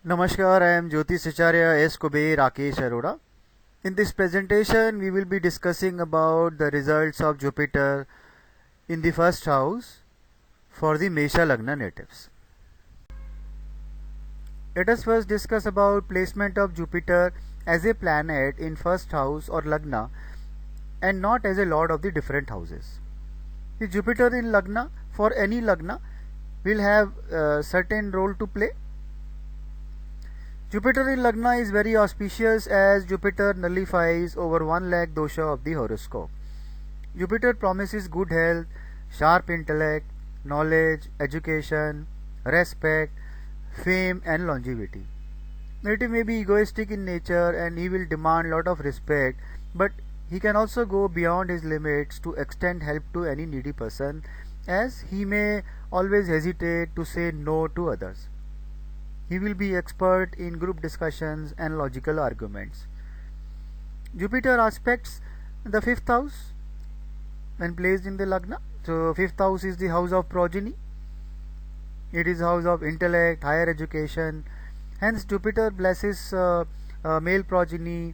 Namaskar, I am Jyotish Acharya S. Kuber Rakesh Arora. In this presentation, we will be discussing about the results of Jupiter in the first house for the Mesha Lagna natives. Let us first discuss about placement of Jupiter as a planet in first house or Lagna and not as a lord of the different houses. The Jupiter in Lagna for any Lagna will have a certain role to play. Jupiter in Lagna is very auspicious as Jupiter nullifies over 1 lakh dosha of the horoscope. Jupiter promises good health, sharp intellect, knowledge, education, respect, fame and longevity. Native may be egoistic in nature and he will demand lot of respect, but he can also go beyond his limits to extend help to any needy person, as he may always hesitate to say no to others. He will be expert in group discussions and logical arguments. Jupiter aspects the fifth house when placed in the Lagna. So fifth house is the house of progeny. It is house of intellect, higher education. Hence Jupiter blesses male progeny,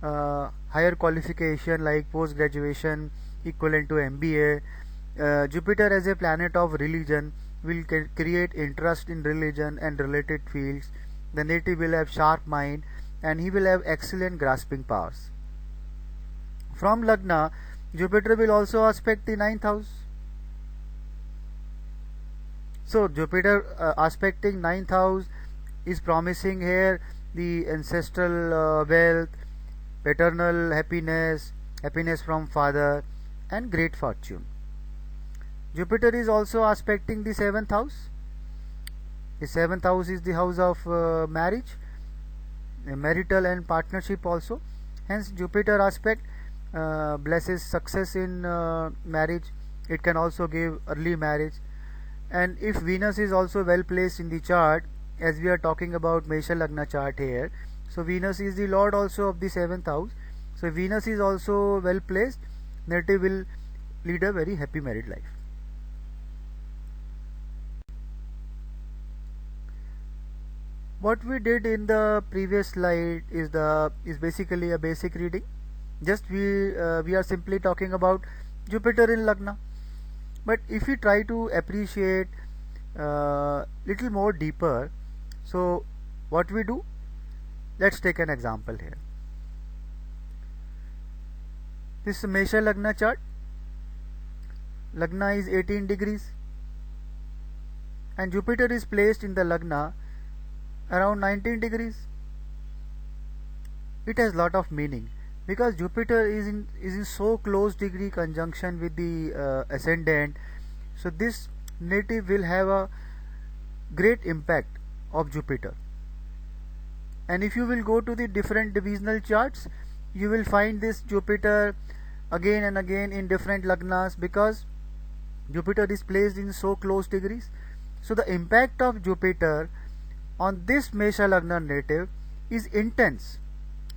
higher qualification like post graduation equivalent to MBA. Jupiter as a planet of religion will create interest in religion and related fields. The native will have sharp mind and he will have excellent grasping powers. From Lagna, Jupiter will also aspect the ninth house. So Jupiter aspecting ninth house is promising here the ancestral wealth, paternal happiness, happiness from father and great fortune. Jupiter is also aspecting the seventh house. The seventh house is the house of marriage, marital and partnership also. Hence Jupiter aspect blesses success in marriage. It can also give early marriage. And if Venus is also well placed in the chart, as we are talking about Mesha Lagna chart here, so Venus is the lord also of the seventh house. So Venus is also well placed, native will lead a very happy married life. What we did in the previous slide is basically a basic reading. Just we are simply talking about Jupiter in Lagna. But if we try to appreciate little more deeper, so what we do? Let's take an example here. This Mesha Lagna chart. Lagna is 18 degrees and Jupiter is placed in the Lagna around 19 degrees. It has lot of meaning because Jupiter is in so close degree conjunction with the ascendant. So this native will have a great impact of Jupiter. And if you will go to the different divisional charts, you will find this Jupiter again and again in different Lagnas because Jupiter is placed in so close degrees. So the impact of Jupiter on this Mesha Lagna native is intense.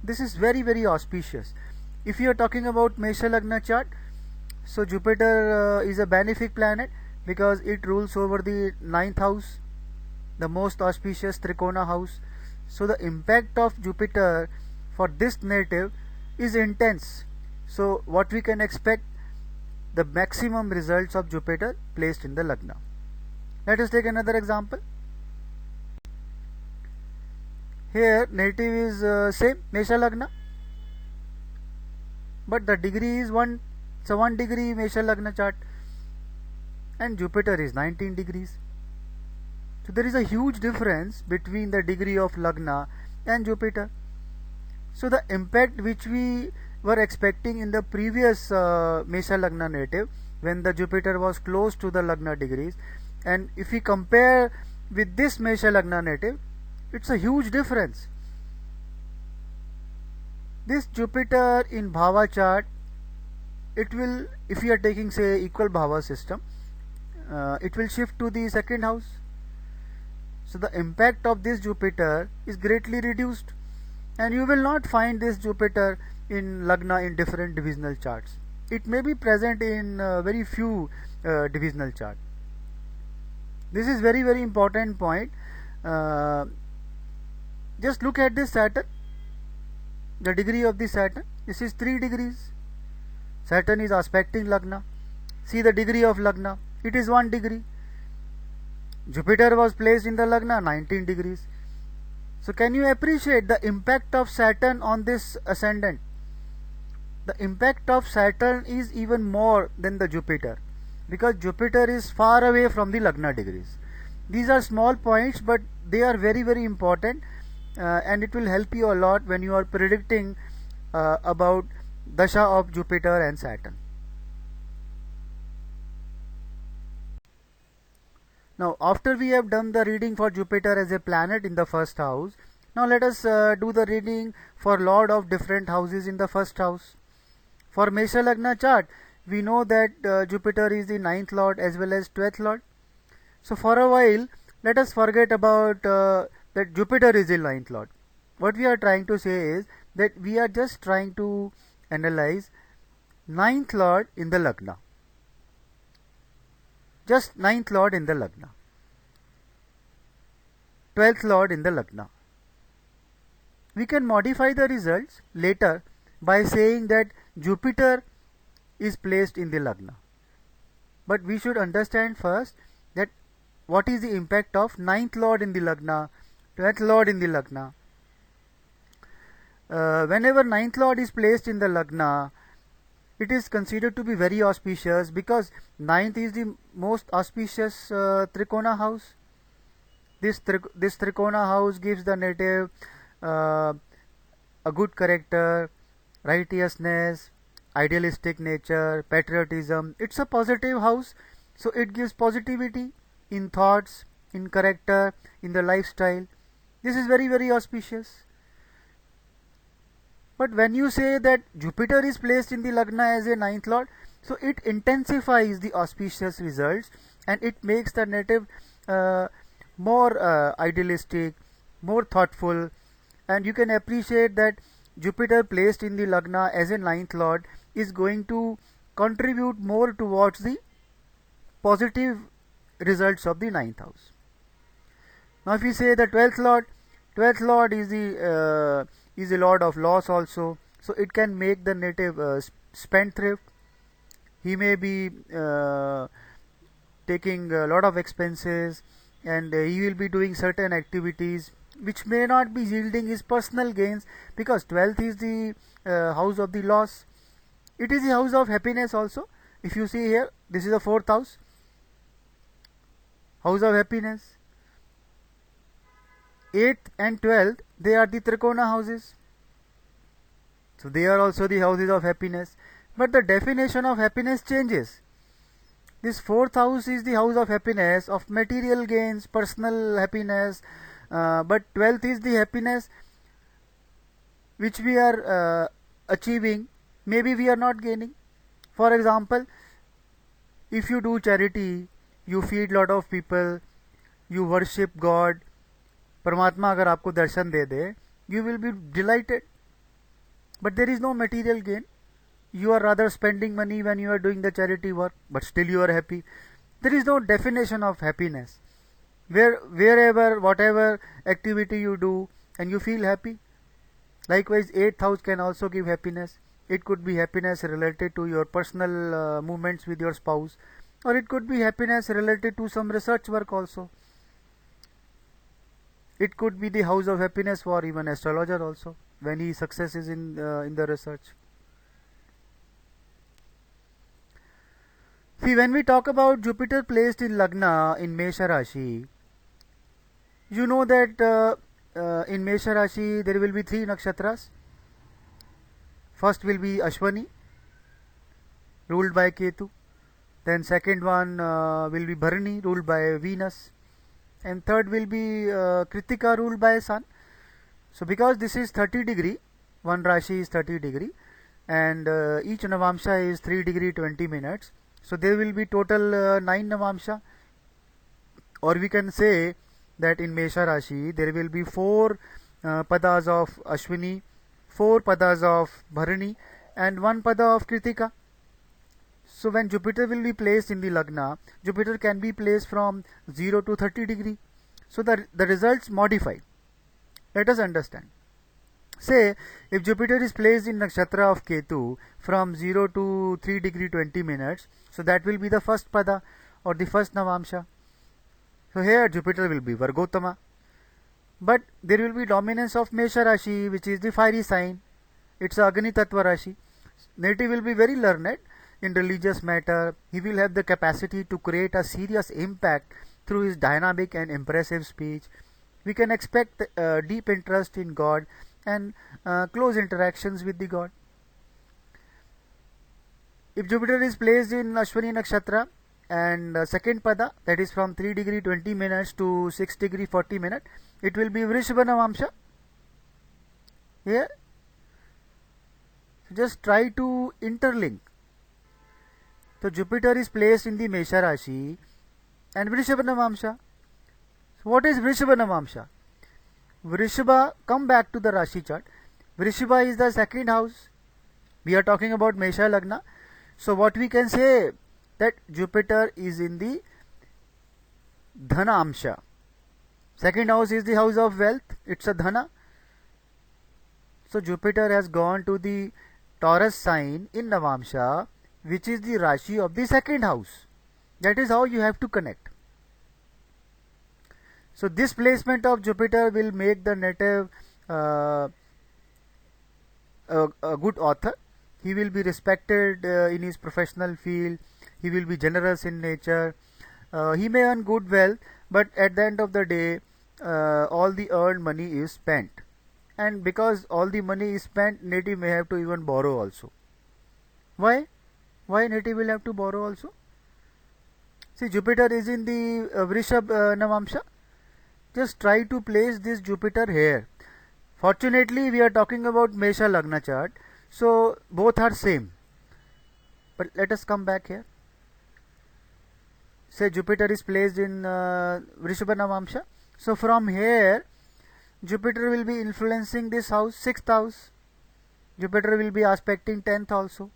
This is very very auspicious. If you are talking about Mesha Lagna chart, so Jupiter is a benefic planet because it rules over the ninth house, the most auspicious Trikona house. So the impact of Jupiter for this native is intense. So what we can expect, the maximum results of Jupiter placed in the Lagna. Let us take another example. Here native is same Mesha Lagna, but the degree is 1. So 1 degree Mesha Lagna chart and Jupiter is 19 degrees. So there is a huge difference between the degree of Lagna and Jupiter. So the impact which we were expecting in the previous Mesha Lagna native when the Jupiter was close to the Lagna degrees, and if we compare with this Mesha Lagna native, it's a huge difference. This Jupiter in Bhava chart, it will, if we are taking say equal Bhava system, it will shift to the second house. So the impact of this Jupiter is greatly reduced and you will not find this Jupiter in Lagna in different divisional charts. It may be present in very few divisional charts. This is very very important point. Just look at this Saturn, the degree of the Saturn. This is 3 degrees. Saturn is aspecting Lagna. See the degree of Lagna, it is 1 degree. Jupiter was placed in the Lagna, 19 degrees. So can you appreciate the impact of Saturn on this ascendant? The impact of Saturn is even more than the Jupiter, because Jupiter is far away from the Lagna degrees. These are small points, but they are very very important, and it will help you a lot when you are predicting about Dasha of Jupiter and Saturn. Now after we have done the reading for Jupiter as a planet in the first house, now let us do the reading for Lord of different houses in the first house. For Mesha Lagna chart, we know that Jupiter is the 9th Lord as well as 12th Lord. So for a while, let us forget about that Jupiter is the 9th Lord. What we are trying to say is that we are just trying to analyze 9th Lord in the Lagna. Just 9th Lord in the Lagna. 12th Lord in the Lagna. We can modify the results later by saying that Jupiter is placed in the Lagna. But we should understand first that what is the impact of 9th Lord in the Lagna, 12th Lord in the Lagna. Whenever 9th Lord is placed in the Lagna, it is considered to be very auspicious, because 9th is the most auspicious Trikona house. This Trikona house gives the native a good character, righteousness, idealistic nature, patriotism. It's a positive house, so it gives positivity in thoughts, in character, in the lifestyle. This is very very auspicious. But when you say that Jupiter is placed in the Lagna as a 9th Lord, so it intensifies the auspicious results, and it makes the native more idealistic, more thoughtful, and you can appreciate that Jupiter placed in the Lagna as a 9th Lord is going to contribute more towards the positive results of the 9th house. Now if we say the 12th Lord is the Lord of loss also, so it can make the native spendthrift. He may be taking a lot of expenses, and he will be doing certain activities which may not be yielding his personal gains, because 12th is the house of the loss. It is the house of happiness also. If you see here, this is the 4th house, house of happiness. 8th and 12th, they are the Trikona houses, so they are also the houses of happiness, but the definition of happiness changes. This 4th house is the house of happiness, of material gains, personal happiness, but 12th is the happiness which we are achieving, maybe we are not gaining. For example, if you do charity, you feed lot of people, you worship God, परमात्मा अगर आपको दर्शन दे दे, you will be delighted, but there is no material gain. You are rather spending money when you are doing the charity work, but still you are happy. There is no definition of happiness. Wherever, whatever activity you do, and you feel happy. Likewise, 8th house can also give happiness. It could be happiness related to your personal movements with your spouse, or it could be happiness related to some research work also. It could be the house of happiness for even astrologer also, when he successes in the research. See, when we talk about Jupiter placed in Lagna in Mesha Rashi, you know that in Mesha Rashi there will be 3 nakshatras. First will be Ashwani, ruled by Ketu. Then second one will be Bharani, ruled by Venus. And third will be Kritika, ruled by Sun. So because this is 30 degree, one Rashi is 30 degree, and each Navamsha is 3 degree 20 minutes. So there will be total 9 Navamsha, or we can say that in Mesha Rashi there will be 4 padas of Ashwini, 4 padas of Bharani, and 1 pada of Kritika. So when Jupiter will be placed in the Lagna, Jupiter can be placed from 0 to 30 degree. So the results modify. Let us understand. Say, if Jupiter is placed in nakshatra of Ketu from 0 to 3 degree 20 minutes, so that will be the first pada or the first Navamsha. So here Jupiter will be Vargotama. But there will be dominance of Mesha Rashi, which is the fiery sign. It's Agni Tattva Rashi. Native will be very learned in religious matter. He will have the capacity to create a serious impact through his dynamic and impressive speech. We can expect deep interest in God and close interactions with the God. If Jupiter is placed in Ashwini Nakshatra and second pada, that is from 3 degree 20 minutes to 6 degree 40 minutes, it will be Vrishbha Navamsha. Here, just try to interlink. So Jupiter is placed in the Mesha Rashi and Vrishbha Navamsha. So what is Vrishbha Navamsha? Vrishbha, come back to the Rashi chart. Vrishbha is the second house. We are talking about Mesha Lagna. So what we can say, that Jupiter is in the Dhana Amsha. Second house is the house of wealth. It's a Dhana. So Jupiter has gone to the Taurus sign in Navamsha, which is the Rashi of the second house. That is how you have to connect. So this placement of Jupiter will make the native a good author. He will be respected in his professional field. He will be generous in nature. He may earn good wealth, but at the end of the day, all the earned money is spent. And because all the money is spent, native may have to even borrow also. Why? Why native will have to borrow also? See, Jupiter is in the Vrishab Navamsha. Just try to place this Jupiter here. Fortunately, we are talking about Mesha Lagna chart, so both are same. But let us come back here. Say Jupiter is placed in Vrishbha Navamsha. So from here, Jupiter will be influencing this house, 6th house. Jupiter will be aspecting 10th also.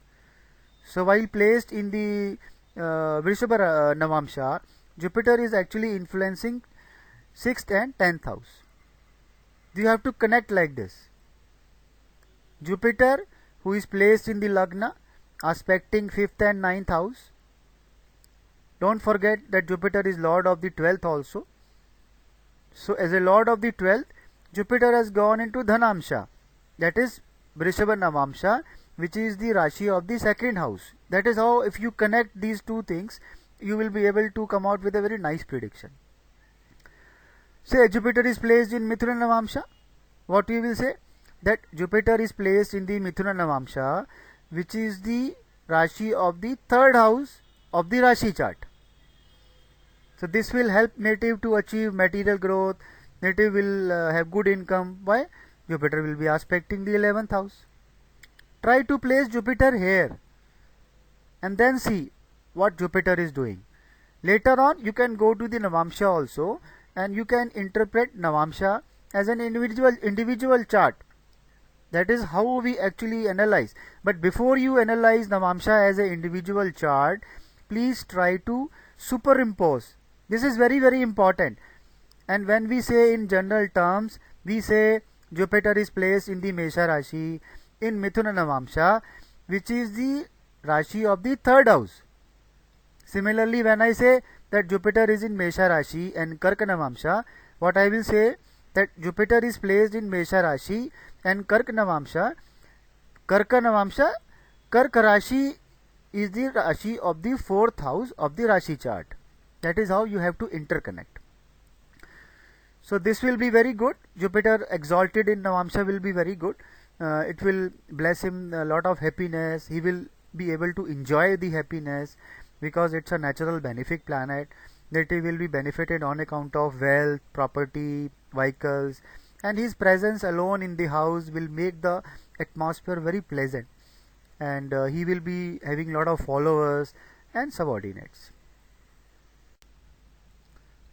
So while placed in the Vrishbha Navamsha, Jupiter is actually influencing 6th and 10th house. You have to connect like this. Jupiter, who is placed in the Lagna, aspecting 5th and 9th house. Don't forget that Jupiter is Lord of the 12th also. So as a Lord of the 12th, Jupiter has gone into Dhanamsha. That is Vrishbha Navamsha, which is the Rashi of the second house. That is how, if you connect these two things, you will be able to come out with a very nice prediction. Say Jupiter is placed in Mithuna Navamsha. What we will say? That Jupiter is placed in the Mithuna Navamsha, which is the Rashi of the third house of the Rashi chart. So this will help native to achieve material growth. Native will have good income. Why? Jupiter will be aspecting the 11th house. Try to place Jupiter here and then see what Jupiter is doing. Later on, you can go to the Navamsha also, and you can interpret Navamsha as an individual chart. That is how we actually analyze. But before you analyze Navamsha as an individual chart, please try to superimpose. This is very, very important. And when we say in general terms, we say Jupiter is placed in the Mesha Rashi in Mithuna Navamsha, which is the Rashi of the third house. Similarly, when I say that Jupiter is in Mesha Rashi and Karka Navamsha, what I will say that Jupiter is placed in Mesha Rashi and Karka Navamsha. Karka Navamsha, Karka Rashi is the Rashi of the fourth house of the Rashi chart. That is how you have to interconnect. So this will be very good. Jupiter exalted in Navamsha will be very good. It will bless him a lot of happiness. He will be able to enjoy the happiness because it's a natural benefic planet. That he will be benefited on account of wealth, property, vehicles, and his presence alone in the house will make the atmosphere very pleasant, and he will be having a lot of followers and subordinates.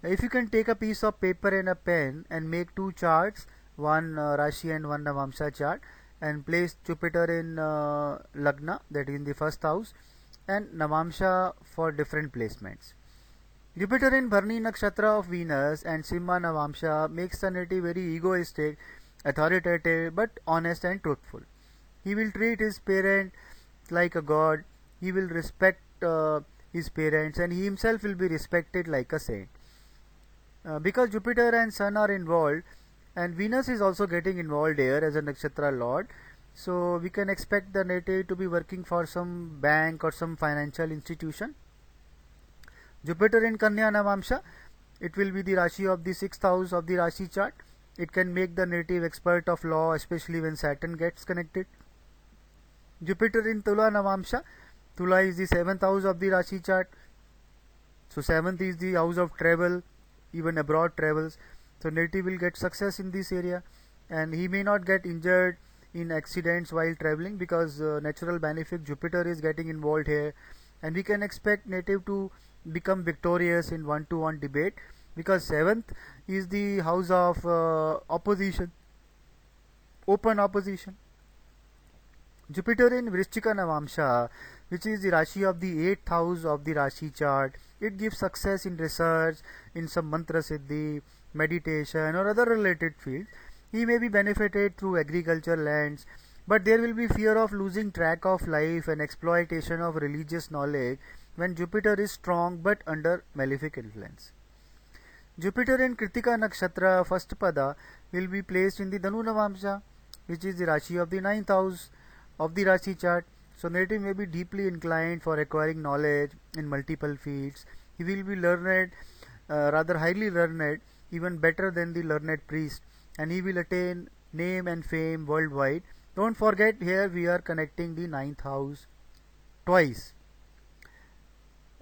If you can take a piece of paper and a pen and make two charts, one Rashi and one Navamsha chart, and place Jupiter in Lagna, that is in the first house, and Navamsha for different placements. Jupiter in Bharani Nakshatra of Venus and Simha Navamsha makes the native very egoistic, authoritative, but honest and truthful. He will treat his parent like a god. He will respect his parents, and he himself will be respected like a saint. Because Jupiter and Sun are involved, and Venus is also getting involved here as a nakshatra lord, so we can expect the native to be working for some bank or some financial institution. Jupiter in Kanya Navamsha, it will be the Rashi of the 6th house of the Rashi chart. It can make the native expert of law, especially when Saturn gets connected. Jupiter in Tula Navamsha, Tula is the 7th house of the Rashi chart. So 7th is the house of travel, even abroad travels. So native will get success in this area, and he may not get injured in accidents while traveling, because natural benefic Jupiter is getting involved here, and we can expect native to become victorious in one-to-one debate, because 7th is the house of opposition, open opposition. Jupiter in Vrishchika Navamsha, which is the Rashi of the 8th house of the Rashi chart, it gives success in research, in some mantra siddhi, meditation or other related fields. He may be benefited through agriculture lands, but there will be fear of losing track of life and exploitation of religious knowledge when Jupiter is strong but under malefic influence. Jupiter in Kritika Nakshatra first pada will be placed in the Dhanu Navamsha, which is the Rashi of the 9th house of the Rashi chart. So native may be deeply inclined for acquiring knowledge in multiple fields. He will be learned, rather highly learned, even better than the learned priest, and he will attain name and fame worldwide. Don't forget, here we are connecting the 9th house twice,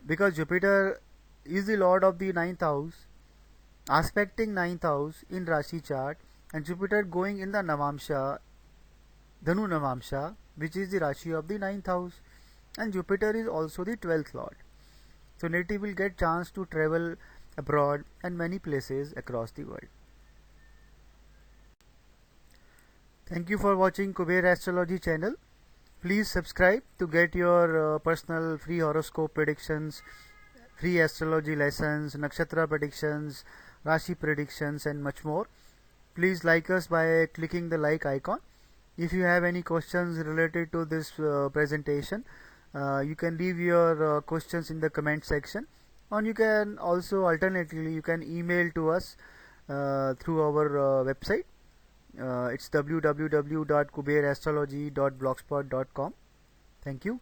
because Jupiter is the lord of the 9th house, aspecting 9th house in Rashi chart, and Jupiter going in the Navamsha, Dhanu Navamsha, which is the Rashi of the 9th house, and Jupiter is also the 12th lord. So native will get chance to travel abroad and many places across the world. Thank you for watching Kuber Astrology channel. Please subscribe to get your personal free horoscope predictions, free astrology lessons, nakshatra predictions, Rashi predictions and much more. Please like us by clicking the like icon. If you have any questions related to this presentation, you can leave your questions in the comment section, and you can also alternatively you can email to us through our website. It's www.kuberastrology.blogspot.com. Thank you.